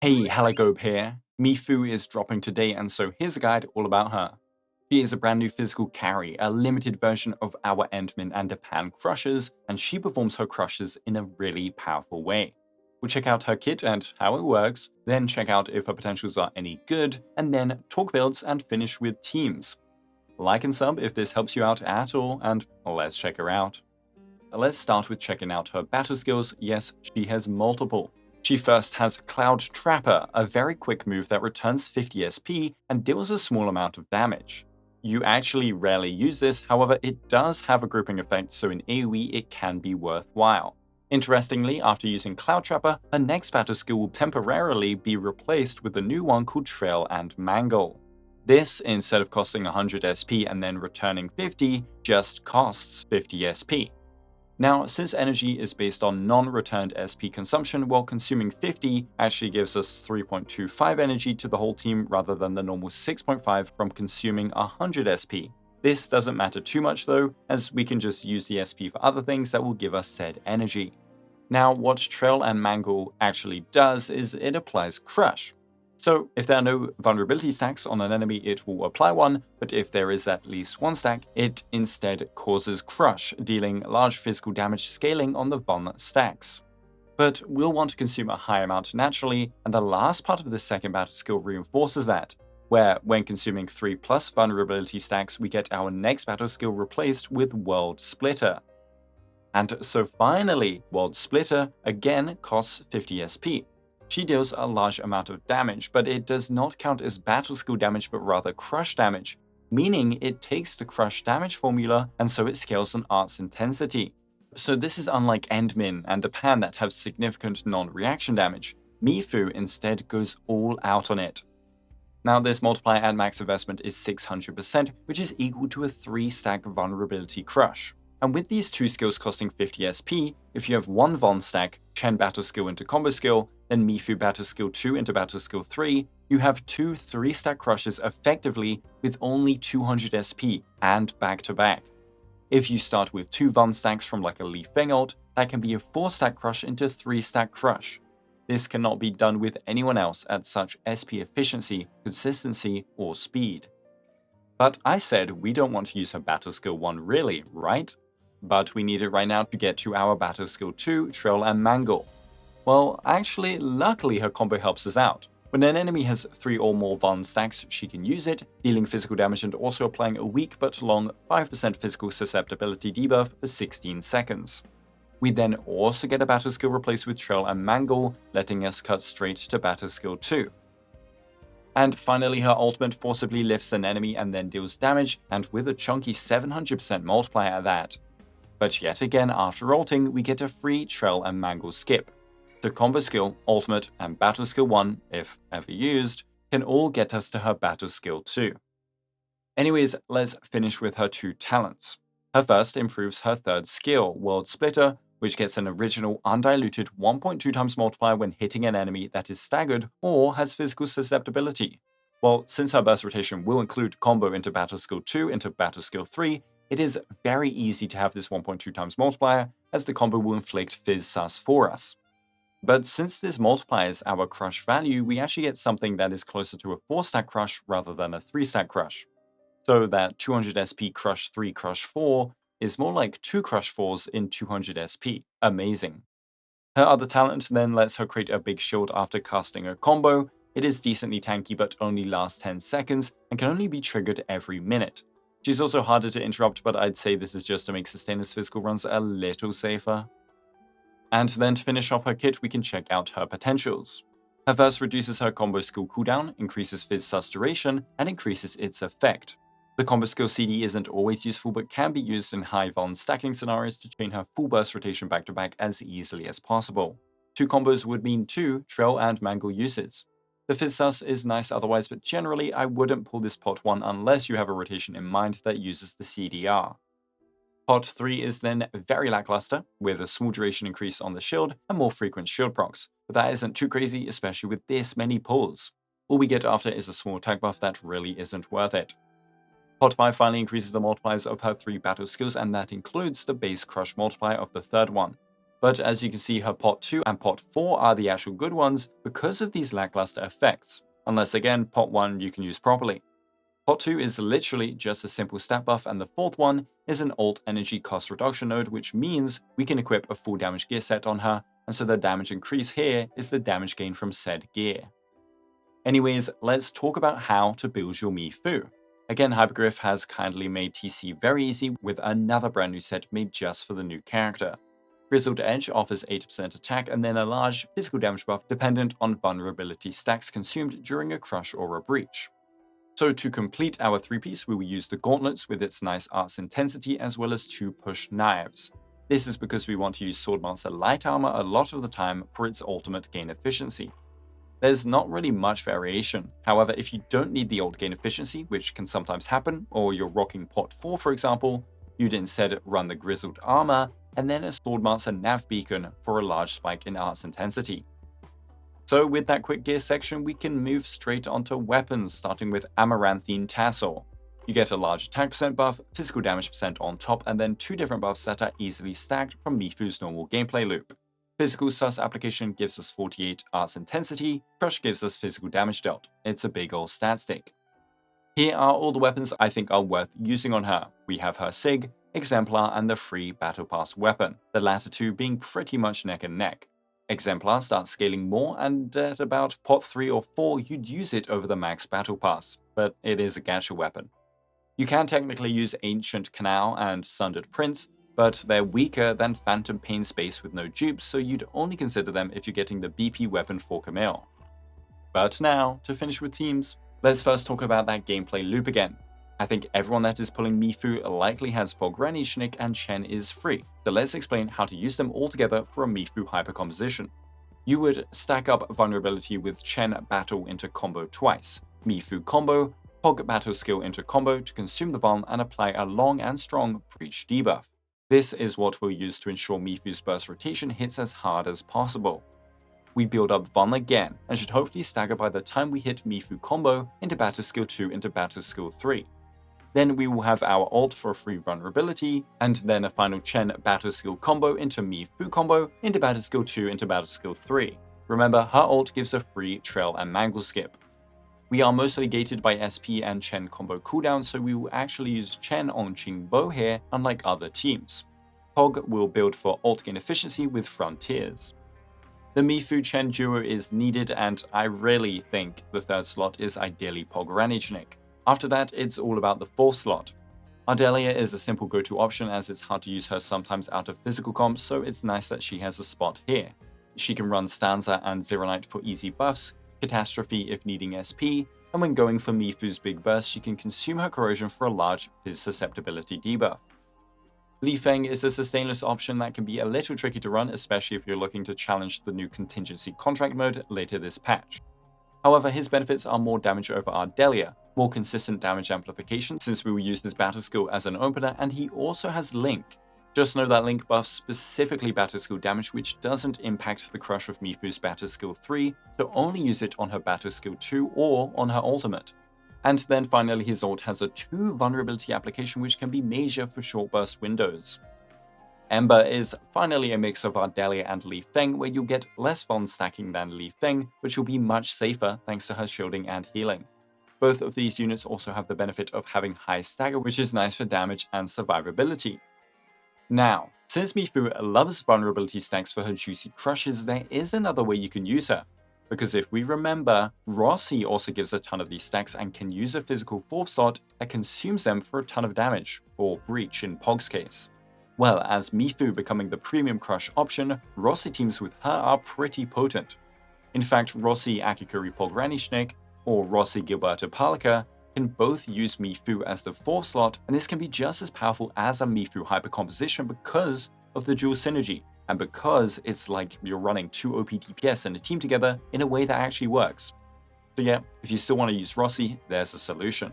Hey, Halagobe here. Mi Fu is dropping today, and so here's a guide all about her. She is a brand new physical carry, a limited version of our Endmin and Japan crushers, and she performs her crushes in a really powerful way. We'll check out her kit and how it works, then check out if her potentials are any good, and then talk builds and finish with teams. Like and sub if this helps you out at all, and let's check her out. Let's start with checking out her battle skills. Yes, she has multiple. She first has Cloud Trapper, a very quick move that returns 50 SP and deals a small amount of damage. You actually rarely use this, however it does have a grouping effect, so in AoE it can be worthwhile. Interestingly, after using Cloud Trapper, her next battle skill will temporarily be replaced with a new one called Trail and Mangle. This, instead of costing 100 SP and then returning 50, just costs 50 SP. Now, since energy is based on non-returned SP consumption, while consuming 50 actually gives us 3.25 energy to the whole team rather than the normal 6.5 from consuming 100 SP. This doesn't matter too much though, as we can just use the SP for other things that will give us said energy. Now, what Trail and Mangle actually does is it applies Crush. So if there are no vulnerability stacks on an enemy, it will apply one, but if there is at least one stack, it instead causes Crush, dealing large physical damage scaling on the Vul stacks. But we'll want to consume a high amount naturally, and the last part of the second battle skill reinforces that, where when consuming 3+ vulnerability stacks, we get our next battle skill replaced with World Splitter. And so finally, World Splitter again costs 50 SP. She deals a large amount of damage, but it does not count as battle skill damage but rather crush damage, meaning it takes the crush damage formula and so it scales on art's intensity. So this is unlike Endmin and Japan that have significant non-reaction damage. Mi Fu instead goes all out on it. Now this multiplier at max investment is 600%, which is equal to a 3-stack vulnerability crush. And with these two skills costing 50 SP, if you have one Von stack, Chen battle skill into combo skill, then Mi Fu battle skill 2 into battle skill 3, you have two 3-stack crushes effectively with only 200 SP and back to back. If you start with two Von stacks from like a Leaf Fang ult, that can be a 4-stack crush into 3-stack crush. This cannot be done with anyone else at such SP efficiency, consistency, or speed. But I said we don't want to use her battle skill 1 really, right? But we need it right now to get to our battle skill 2, Trail and Mangle. Well, actually, luckily her combo helps us out. When an enemy has 3 or more Vul stacks, she can use it, dealing physical damage and also applying a weak but long 5% physical susceptibility debuff for 16 seconds. We then also get a battle skill replaced with Trail and Mangle, letting us cut straight to battle skill 2. And finally, her ultimate forcibly lifts an enemy and then deals damage, and with a chunky 700% multiplier at that. But yet again, after ulting, we get a free Trail and Mangle skip. So combo skill, ultimate, and battle skill 1, if ever used, can all get us to her battle skill 2. Anyways, let's finish with her two talents. Her first improves her third skill, World Splitter, which gets an original undiluted 1.2 times multiplier when hitting an enemy that is staggered or has physical susceptibility. Well, since her burst rotation will include combo into battle skill 2 into battle skill 3, it is very easy to have this 1.2 times multiplier, as the combo will inflict Fizz Sus for us. But since this multiplies our crush value, we actually get something that is closer to a 4-stack crush rather than a 3-stack crush. So that 200 SP crush 3 crush 4 is more like 2 crush 4s in 200 SP. Amazing. Her other talent then lets her create a big shield after casting a combo. It is decently tanky but only lasts 10 seconds and can only be triggered every minute. She's also harder to interrupt, but I'd say this is just to make sustainers physical runs a little safer. And then to finish off her kit, we can check out her potentials. Her verse reduces her combo skill cooldown, increases Fizz Sus duration, and increases its effect. The combo skill CD isn't always useful, but can be used in high Vul stacking scenarios to chain her full burst rotation back to back as easily as possible. 2 combos would mean 2 Trail and Mangle uses. The Fizz Sus is nice otherwise, but generally I wouldn't pull this pot 1 unless you have a rotation in mind that uses the CDR. Pot 3 is then very lackluster, with a small duration increase on the shield and more frequent shield procs, but that isn't too crazy, especially with this many pulls. All we get after is a small attack buff that really isn't worth it. Pot 5 finally increases the multipliers of her 3 battle skills, and that includes the base crush multiplier of the third one. But as you can see, her pot 2 and pot 4 are the actual good ones because of these lackluster effects, unless again pot 1 you can use properly. Pot 2 is literally just a simple stat buff, and the fourth one is an alt energy cost reduction node, which means we can equip a full damage gear set on her, and so the damage increase here is the damage gain from said gear. Anyways, let's talk about how to build your Mi Fu. Again, Hypergriff has kindly made TC very easy with another brand new set made just for the new character. Grizzled Edge offers 80% attack and then a large physical damage buff dependent on vulnerability stacks consumed during a crush or a breach. So to complete our 3-piece, we will use the gauntlets with its nice arts intensity as well as 2 push knives. This is because we want to use Swordmaster light armor a lot of the time for its ultimate gain efficiency. There's not really much variation. However, if you don't need the ult gain efficiency, which can sometimes happen, or you're rocking pot 4 for example, you'd instead run the grizzled armor and then a Swordmaster nav beacon for a large spike in arts intensity. So with that quick gear section, we can move straight onto weapons, starting with Amaranthine Tassel. You get a large attack percent buff, physical damage percent on top, and then 2 different buffs that are easily stacked from Mi Fu's normal gameplay loop. Physical sus application gives us 48 arts intensity, crush gives us physical damage dealt. It's a big ol' stat stick. Here are all the weapons I think are worth using on her. We have her Sig, Exemplar, and the free Battle Pass weapon, the latter two being pretty much neck and neck. Exemplar starts scaling more, and at about pot 3 or 4 you'd use it over the max battle pass, but it is a gacha weapon. You can technically use Ancient Canal and Sundered Prince, but they're weaker than Phantom Pain Space with no dupes, so you'd only consider them if you're getting the BP weapon for Camille. But now, to finish with teams, let's first talk about that gameplay loop again. I think everyone that is pulling Mi Fu likely has Pogranichnik and Chen is free, so let's explain how to use them all together for a Mi Fu hyper composition. You would stack up vulnerability with Chen battle into combo twice, Mi Fu combo, Pog battle skill into combo to consume the vuln and apply a long and strong breach debuff. This is what we'll use to ensure Mi Fu's burst rotation hits as hard as possible. We build up vuln again and should hopefully stagger by the time we hit Mi Fu combo into battle skill 2 into battle skill 3. Then we will have our ult for free vulnerability, and then a final Chen battle skill combo into Mi Fu combo into battle skill 2 into battle skill 3. Remember, her ult gives a free trail and mangle skip. We are mostly gated by SP and Chen combo cooldown, so we will actually use Chen on Qingbo here, unlike other teams. Pog will build for ult gain efficiency with Frontiers. The Mi Fu Chen duo is needed, and I really think the third slot is ideally Pogranichnik. After that, it's all about the fourth slot. Ardelia is a simple go-to option as it's hard to use her sometimes out of physical comps, so it's nice that she has a spot here. She can run Stanza and Zero Knight for easy buffs, Catastrophe if needing SP, and when going for Mi Fu's big burst, she can consume her corrosion for a large Fizz susceptibility debuff. Li Feng is a sustainless option that can be a little tricky to run, especially if you're looking to challenge the new contingency contract mode later this patch. However, his benefits are more damage over Ardelia, more consistent damage amplification since we will use his battle skill as an opener, and he also has Link. Just know that Link buffs specifically battle skill damage, which doesn't impact the crush of Mi Fu's battle skill 3, so only use it on her battle skill 2 or on her ultimate. And then finally his ult has a 2 vulnerability application which can be major for short burst windows. Ember is finally a mix of Ardelia and Li Feng, where you'll get less vuln stacking than Li Feng, which will be much safer thanks to her shielding and healing. Both of these units also have the benefit of having high stagger, which is nice for damage and survivability. Now, since Mi Fu loves vulnerability stacks for her juicy crushes, there is another way you can use her. Because if we remember, Rossi also gives a ton of these stacks and can use a physical 4th slot that consumes them for a ton of damage, or breach in Pog's case. Well, as Mi Fu becoming the premium crush option, Rossi teams with her are pretty potent. In fact, Rossi Akikuri Pogranichnik or Rossi Gilberto Palika can both use Mi Fu as the 4th slot, and this can be just as powerful as a Mi Fu hypercomposition because of the dual synergy, and because it's like you're running 2 OP DPS and a team together in a way that actually works. So yeah, if you still want to use Rossi, there's a solution.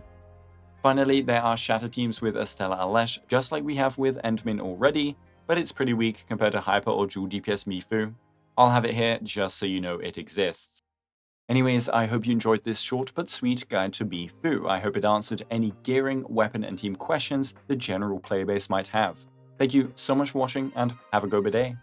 Finally, there are shatter teams with Estella Alesh, just like we have with Endmin already, but it's pretty weak compared to hyper or dual DPS Mi Fu. I'll have it here just so you know it exists. Anyways, I hope you enjoyed this short but sweet guide to Mi Fu. I hope it answered any gearing, weapon, and team questions the general player base might have. Thank you so much for watching, and have a goba day.